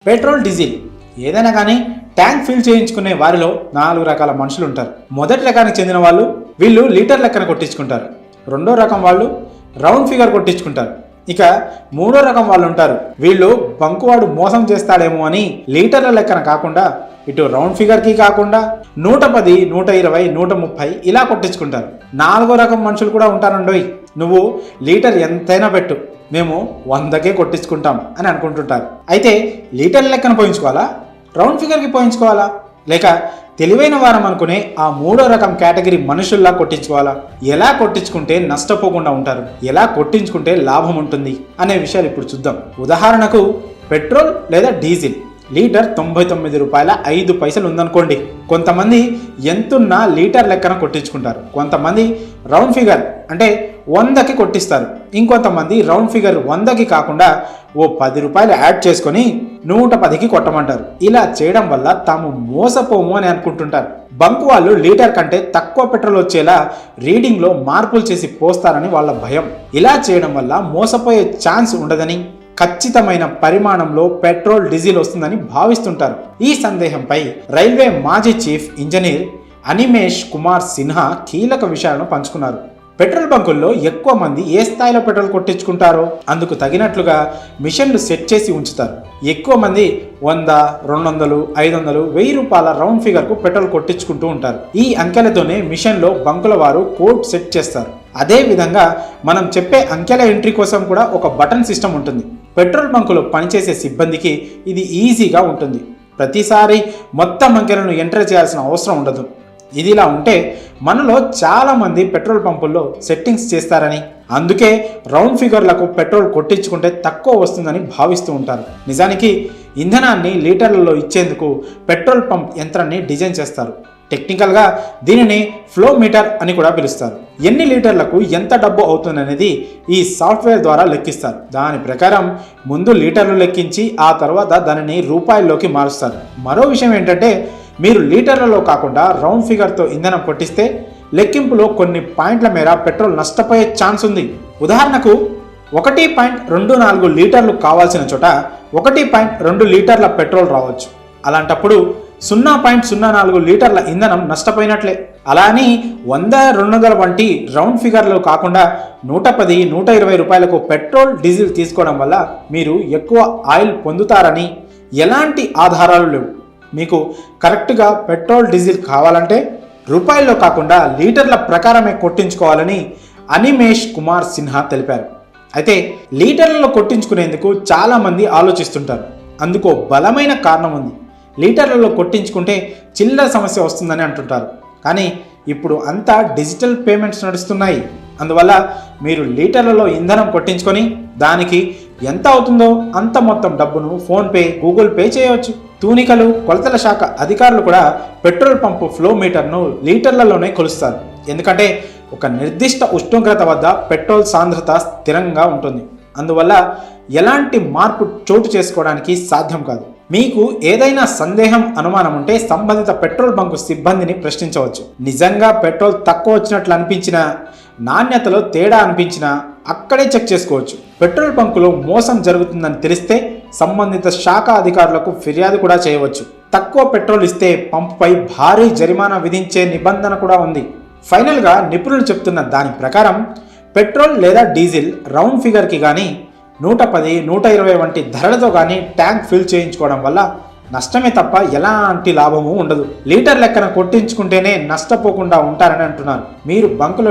Petrol, diesel ఏదైనా కానీ tank fill చేయించుకునే వారిలో 4 రకాల మనుషులు ఉంటారు. మొదటి రకానికి చెందిన వాళ్ళు వీళ్ళు లీటర్ లెక్కన కొట్టించుకుంటారు. రెండో రకం వాళ్ళు రౌండ్ ఫిగర్ కొట్టించుకుంటారు. ఇక మూడో రకం వాళ్ళు ఉంటారు, వీళ్ళు బంకువాడు మోసం చేస్తాడేమో అని లీటర్ల లెక్కన కాకుండా ఇటు రౌండ్ ఫిగర్కి కాకుండా 110, 120, 130 ఇలా కొట్టించుకుంటారు. నాలుగో రకం మనుషులు కూడా ఉంటారండోయ్, నువ్వు లీటర్ ఎంతైనా పెట్టు, మేము 100కే కొట్టించుకుంటాం అని అనుకుంటుంటారు. అయితే లీటర్ లెక్కన పోయించుకోవాలా, రౌండ్ ఫిగర్కి పోయించుకోవాలా, లేక తెలివైన వారం అనుకునే ఆ మూడో రకం కేటగిరీ మనుషుల్లా కొట్టించుకోవాలా? ఎలా కొట్టించుకుంటే నష్టపోకుండా ఉంటారు, ఎలా కొట్టించుకుంటే లాభం ఉంటుంది అనే విషయాలు ఇప్పుడు చూద్దాం. ఉదాహరణకు పెట్రోల్ లేదా డీజిల్ లీటర్ 99 రూపాయల 5 పైసలు ఉందనుకోండి. కొంతమంది ఎంతున్నా లీటర్ లెక్కన కొట్టించుకుంటారు. కొంతమంది రౌండ్ ఫిగర్ అంటే 100కి కొట్టిస్తారు. ఇంకొంతమంది రౌండ్ ఫిగర్ 100కి కాకుండా ఓ 10 రూపాయలు యాడ్ చేసుకొని 110కి కొట్టమంటారు. ఇలా చేయడం వల్ల తాము మోసపోము అని అనుకుంటుంటారు. బంకు వాళ్ళు లీటర్ కంటే తక్కువ పెట్రోల్ వచ్చేలా రీడింగ్లో మార్పులు చేసి పోస్తారని వాళ్ళ భయం. ఇలా చేయడం వల్ల మోసపోయే ఛాన్స్ ఉండదని, ఖచ్చితమైన పరిమాణంలో పెట్రోల్, డీజిల్ వస్తుందని భావిస్తుంటారు. ఈ సందేహంపై రైల్వే మాజీ చీఫ్ ఇంజనీర్ అనిమేష్ కుమార్ సిన్హా కీలక విషయాలను పంచుకున్నారు. పెట్రోల్ బంకుల్లో ఎక్కువ మంది ఏ స్థాయిలో పెట్రోల్ కొట్టించుకుంటారో అందుకు తగినట్లుగా మిషన్లు సెట్ చేసి ఉంచుతారు. ఎక్కువ మంది 100, 200, 500, 1000 రూపాయల రౌండ్ ఫిగర్కు పెట్రోల్ కొట్టించుకుంటూ ఉంటారు. ఈ అంకెలతోనే మిషన్లో బంకుల వారు కోడ్ సెట్ చేస్తారు. అదే విధంగా మనం చెప్పే అంకెల ఎంట్రీ కోసం కూడా ఒక బటన్ సిస్టమ్ ఉంటుంది. పెట్రోల్ బంకులో పనిచేసే సిబ్బందికి ఇది ఈజీగా ఉంటుంది. ప్రతిసారి మొత్తం అంకెలను ఎంటర్ చేయాల్సిన అవసరం ఉండదు. ఇదిలా ఉంటే మనలో చాలామంది పెట్రోల్ పంపుల్లో సెట్టింగ్స్ చేస్తారని, అందుకే రౌండ్ ఫిగర్లకు పెట్రోల్ కొట్టించుకుంటే తక్కువ వస్తుందని భావిస్తూ ఉంటారు. నిజానికి ఇంధనాన్ని లీటర్లలో ఇచ్చేందుకు పెట్రోల్ పంప్ యంత్రాన్ని డిజైన్ చేస్తారు. టెక్నికల్గా దీనిని ఫ్లో మీటర్ అని కూడా పిలుస్తారు. ఎన్ని లీటర్లకు ఎంత డబ్బు అవుతుందనేది ఈ సాఫ్ట్వేర్ ద్వారా లెక్కిస్తారు. దాని ప్రకారం ముందు లీటర్లు లెక్కించి ఆ తర్వాత దానిని రూపాయల్లోకి మారుస్తారు. మరో విషయం ఏంటంటే, మీరు లీటర్లలో కాకుండా రౌండ్ ఫిగర్తో ఇంధనం కొట్టిస్తే లెక్కింపులో కొన్ని పాయింట్ల మేర పెట్రోల్ నష్టపోయే ఛాన్స్ ఉంది. ఉదాహరణకు 1.24 లీటర్లు కావాల్సిన చోట 1.2 లీటర్ల పెట్రోల్ రావచ్చు. అలాంటప్పుడు 0.04 లీటర్ల ఇంధనం నష్టపోయినట్లే. అలా అని 100, 200 వంటి రౌండ్ ఫిగర్లు కాకుండా 110, 120 రూపాయలకు పెట్రోల్, డీజిల్ తీసుకోవడం వల్ల మీరు ఎక్కువ ఆయిల్ పొందుతారని ఎలాంటి ఆధారాలు లేవు. మీకు కరెక్ట్గా పెట్రోల్, డీజిల్ కావాలంటే రూపాయల్లో కాకుండా లీటర్ల ప్రకారమే కొట్టించుకోవాలని అనిమేష్ కుమార్ సిన్హా తెలిపారు. అయితే లీటర్లలో కొట్టించుకునేందుకు చాలామంది ఆలోచిస్తుంటారు. అందుకో బలమైన కారణం ఉంది. లీటర్లలో కొట్టించుకుంటే చిల్లర సమస్య వస్తుందని అంటుంటారు. కానీ ఇప్పుడు అంతా డిజిటల్ పేమెంట్స్ నడుస్తున్నాయి. అందువల్ల మీరు లీటర్లలో ఇంధనం కొట్టించుకొని దానికి ఎంత అవుతుందో అంత మొత్తం డబ్బును ఫోన్పే, గూగుల్ పే చేయవచ్చు. తూనికలు, కొలతల శాఖ అధికారులు కూడా పెట్రోల్ పంపు ఫ్లో మీటర్ను లీటర్లలోనే కొలుస్తారు. ఎందుకంటే ఒక నిర్దిష్ట ఉష్ణోగ్రత వద్ద పెట్రోల్ సాంద్రత స్థిరంగా ఉంటుంది. అందువల్ల ఎలాంటి మార్పు చోటు చేసుకోవడానికి సాధ్యం కాదు. మీకు ఏదైనా సందేహం, అనుమానం ఉంటే సంబంధిత పెట్రోల్ బంకు సిబ్బందిని ప్రశ్నించవచ్చు. నిజంగా పెట్రోల్ తక్కువ వచ్చినట్లు అనిపించినా, నాణ్యతలో తేడా అనిపించినా అక్కడే చెక్ చేసుకోవచ్చు. పెట్రోల్ బంకులో మోసం జరుగుతుందని తెలిస్తే సంబంధిత శాఖ అధికారులకు ఫిర్యాదు కూడా చేయవచ్చు. తక్కువ పెట్రోల్ ఇస్తే పంపుపై భారీ జరిమానా విధించే నిబంధన కూడా ఉంది. ఫైనల్గా నిపుణులు చెప్తున్న దాని ప్రకారం పెట్రోల్ లేదా డీజిల్ రౌండ్ ఫిగర్కి కానీ 110, 120 వంటి ధరలతో కానీ ట్యాంక్ ఫిల్ చేయించుకోవడం వల్ల నష్టమే తప్ప ఎలాంటి లాభము ఉండదు. లీటర్ లెక్కన కొట్టించుకుంటేనే నష్టపోకుండా ఉంటారని అంటున్నారు. మీరు బంకులో